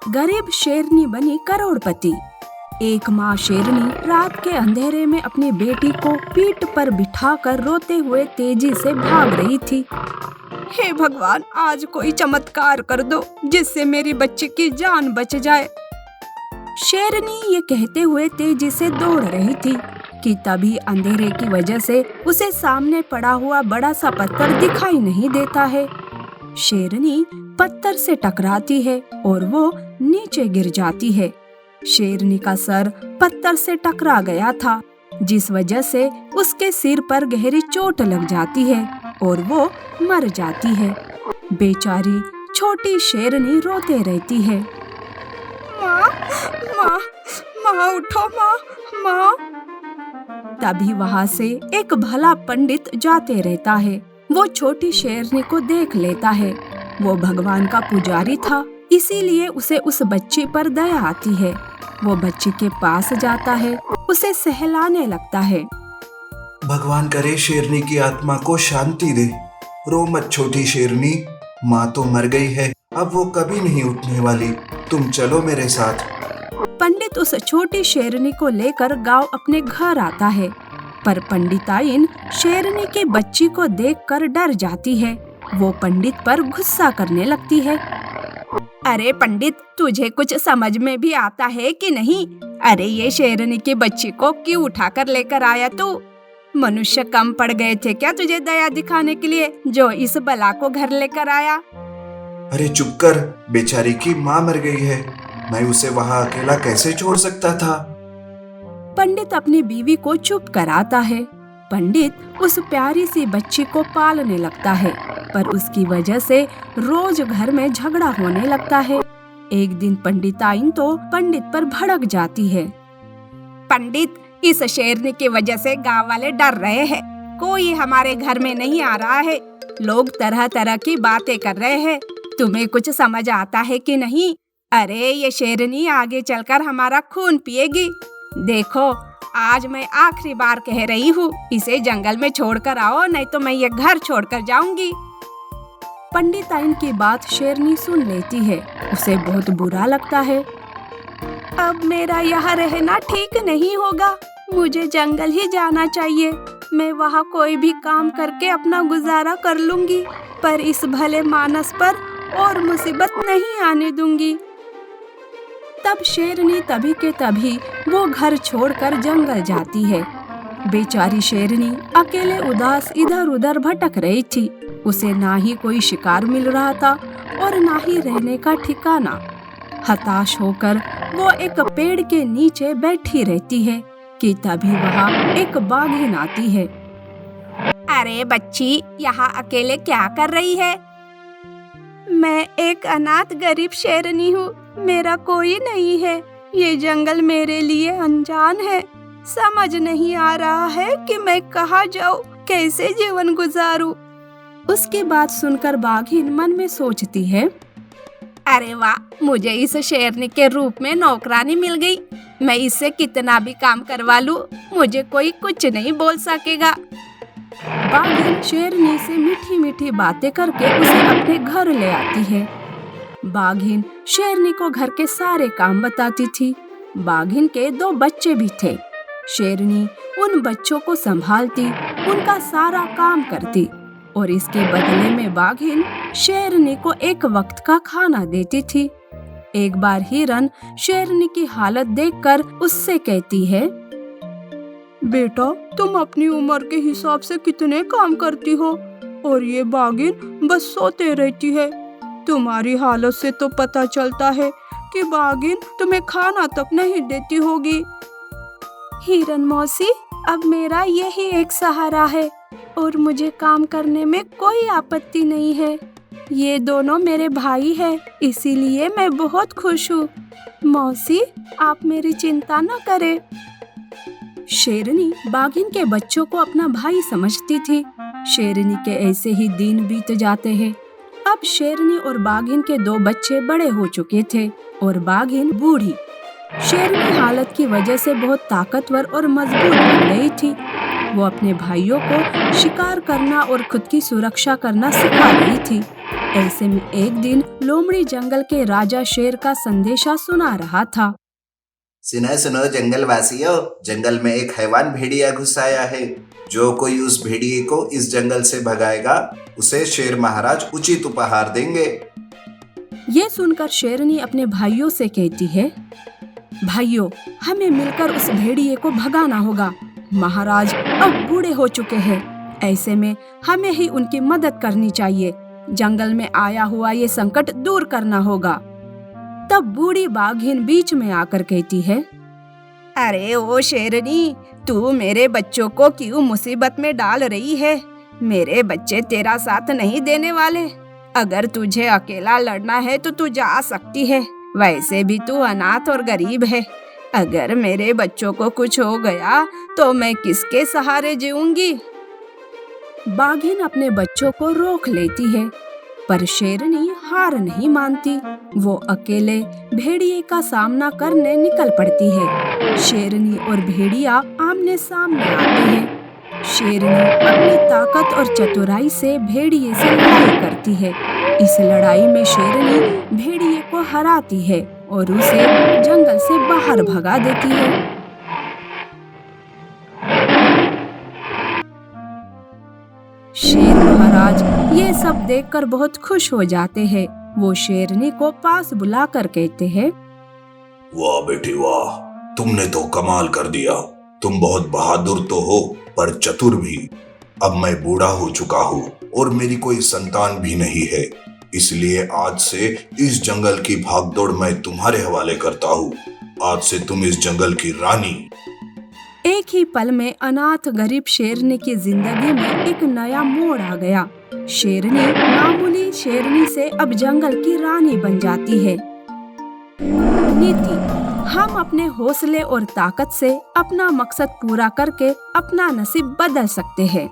गरीब शेरनी बनी करोड़पति। एक माँ शेरनी रात के अंधेरे में अपनी बेटी को पीठ पर बिठाकर रोते हुए तेजी से भाग रही थी। हे भगवान, आज कोई चमत्कार कर दो जिससे मेरी बच्ची की जान बच जाए। शेरनी ये कहते हुए तेजी से दौड़ रही थी कि तभी अंधेरे की वजह से उसे सामने पड़ा हुआ बड़ा सा पत्थर दिखाई नहीं देता है। शेरनी पत्थर से टकराती है और वो नीचे गिर जाती है। शेरनी का सर पत्थर से टकरा गया था, जिस वजह से उसके सिर पर गहरी चोट लग जाती है और वो मर जाती है। बेचारी छोटी शेरनी रोते रहती है। माँ, माँ, माँ उठो माँ, माँ। तभी वहाँ से एक भला पंडित जाते रहता है। वो छोटी शेरनी को देख लेता है। वो भगवान का पुजारी था, इसीलिए उसे उस बच्ची पर दया आती है। वो बच्ची के पास जाता है, उसे सहलाने लगता है। भगवान करे शेरनी की आत्मा को शांति दे। रो मत छोटी शेरनी, माँ तो मर गई है, अब वो कभी नहीं उठने वाली। तुम चलो मेरे साथ। पंडित उस छोटी शेरनी को लेकर गांव अपने घर आता है, पर पंडिताइन शेरनी की बच्ची को देखकर डर जाती है। वो पंडित पर गुस्सा करने लगती है। अरे पंडित, तुझे कुछ समझ में भी आता है कि नहीं? अरे ये शेरनी की बच्ची को क्यों उठाकर लेकर आया तू? मनुष्य कम पड़ गए थे क्या तुझे दया दिखाने के लिए, जो इस बला को घर लेकर आया? अरे चुप कर, बेचारी की माँ मर गई है, मैं उसे वहाँ अकेला कैसे छोड़ सकता था? पंडित अपनी बीवी को चुप कराता है। पंडित उस प्यारी सी बच्ची को पालने लगता है, पर उसकी वजह से रोज घर में झगड़ा होने लगता है। एक दिन पंडिताइन तो पंडित पर भड़क जाती है। पंडित, इस शेरनी की वजह से गांव वाले डर रहे हैं। कोई हमारे घर में नहीं आ रहा है। लोग तरह तरह की बातें कर रहे हैं। तुम्हें कुछ समझ आता है कि नहीं? अरे ये शेरनी आगे चलकर हमारा खून पिएगी। देखो, आज मैं आखिरी बार कह रही हूँ, इसे जंगल में छोड़कर आओ, नहीं तो मैं ये घर छोड़कर जाऊंगी। पंडिताइन की बात शेरनी सुन लेती है। उसे बहुत बुरा लगता है। अब मेरा यहाँ रहना ठीक नहीं होगा, मुझे जंगल ही जाना चाहिए। मैं वहाँ कोई भी काम करके अपना गुजारा कर लूंगी, पर इस भले मानस पर और मुसीबत नहीं आने दूंगी। तब शेरनी तभी के तभी वो घर छोड़कर जंगल जाती है। बेचारी शेरनी अकेले उदास इधर उधर भटक रही थी। उसे ना ही कोई शिकार मिल रहा था और ना ही रहने का ठिकाना। हताश होकर वो एक पेड़ के नीचे बैठी रहती है कि तभी वहाँ एक बाघिन आती है। अरे बच्ची, यहाँ अकेले क्या कर रही है? मैं एक अनाथ गरीब शेरनी हूँ, मेरा कोई नहीं है। ये जंगल मेरे लिए अनजान है। समझ नहीं आ रहा है कि मैं कहाँ जाऊँ, कैसे जीवन गुजारूं। उसकी बात सुनकर बाघिन मन में सोचती है, अरे वाह, मुझे इस शेरनी के रूप में नौकरानी मिल गई। मैं इससे कितना भी काम करवा लूं, मुझे कोई कुछ नहीं बोल सकेगा। बाघिन शेरनी से मीठी मीठी बातें करके उसे अपने घर ले आती है। बाघिन शेरनी को घर के सारे काम बताती थी। बाघिन के 2 बच्चे भी थे। शेरनी उन बच्चों को संभालती, उनका सारा काम करती और इसके बदले में बाघिन शेरनी को एक वक्त का खाना देती थी। एक बार हिरन शेरनी की हालत देखकर उससे कहती है, बेटा, तुम अपनी उम्र के हिसाब से कितने काम करती हो और ये बाघिन बस सोते रहती है। तुम्हारी हालत से तो पता चलता है कि बाघिन तुम्हें खाना तक नहीं देती होगी। हिरन मौसी, अब मेरा यही एक सहारा है और मुझे काम करने में कोई आपत्ति नहीं है। ये दोनों मेरे भाई हैं, इसीलिए मैं बहुत खुश हूँ। मौसी, आप मेरी चिंता न करें। शेरनी बाघिन के बच्चों को अपना भाई समझती थी। शेरनी के ऐसे ही दिन बीत जाते हैं। अब शेरनी और बाघिन के 2 बच्चे बड़े हो चुके थे और बाघिन बूढ़ी। शेरनी हालत की वजह से बहुत ताकतवर और मजबूत बन गई थी। वो अपने भाइयों को शिकार करना और खुद की सुरक्षा करना सिखा रही थी। ऐसे में एक दिन लोमड़ी जंगल के राजा शेर का संदेशा सुना रहा था। सुनो सुनो जंगल वासियों, जंगल में एक हैवान भेड़िया घुस आया है। जो कोई उस भेड़िए को इस जंगल से भगाएगा उसे शेर महाराज उचित उपहार देंगे। ये सुनकर शेरनी अपने भाइयों से कहती है, भाइयों, हमें मिलकर उस भेड़िए को भगाना होगा। महाराज अब बूढ़े हो चुके हैं, ऐसे में हमें ही उनकी मदद करनी चाहिए। जंगल में आया हुआ ये संकट दूर करना होगा। तब बूढ़ी बाघिन बीच में आकर कहती है, अरे ओ शेरनी, तू मेरे बच्चों को क्यों मुसीबत में डाल रही है? मेरे बच्चे तेरा साथ नहीं देने वाले। अगर तुझे अकेला लड़ना है तो तू जा सकती है, वैसे भी तू अनाथ और गरीब है। अगर मेरे बच्चों को कुछ हो गया तो मैं किसके सहारे जीऊंगी? बाघिन अपने बच्चों को रोक लेती है, पर शेरनी हार नहीं मानती। वो अकेले भेड़िए का सामना करने निकल पड़ती है। शेरनी और भेड़िया आमने सामने आते हैं। शेरनी अपनी ताकत और चतुराई से भेड़िए से लड़ाई करती है। इस लड़ाई में शेरनी भेड़िए को हराती है और उसे जंगल से बाहर भगा देती है। शेर महाराज ये सब देखकर बहुत खुश हो जाते हैं। वो शेरनी को पास बुलाकर कहते हैं, वाह बेटी वाह, तुमने तो कमाल कर दिया। तुम बहुत बहादुर तो हो पर चतुर भी। अब मैं बूढ़ा हो चुका हूँ और मेरी कोई संतान भी नहीं है, इसलिए आज से इस जंगल की भागदौड़ मैं तुम्हारे हवाले करता हूँ। आज से तुम इस जंगल की रानी। एक ही पल में अनाथ गरीब शेरनी की जिंदगी में एक नया मोड़ आ गया। शेरनी मामूली शेरनी से अब जंगल की रानी बन जाती है। नीति: हम अपने हौसले और ताकत से अपना मकसद पूरा करके अपना नसीब बदल सकते हैं।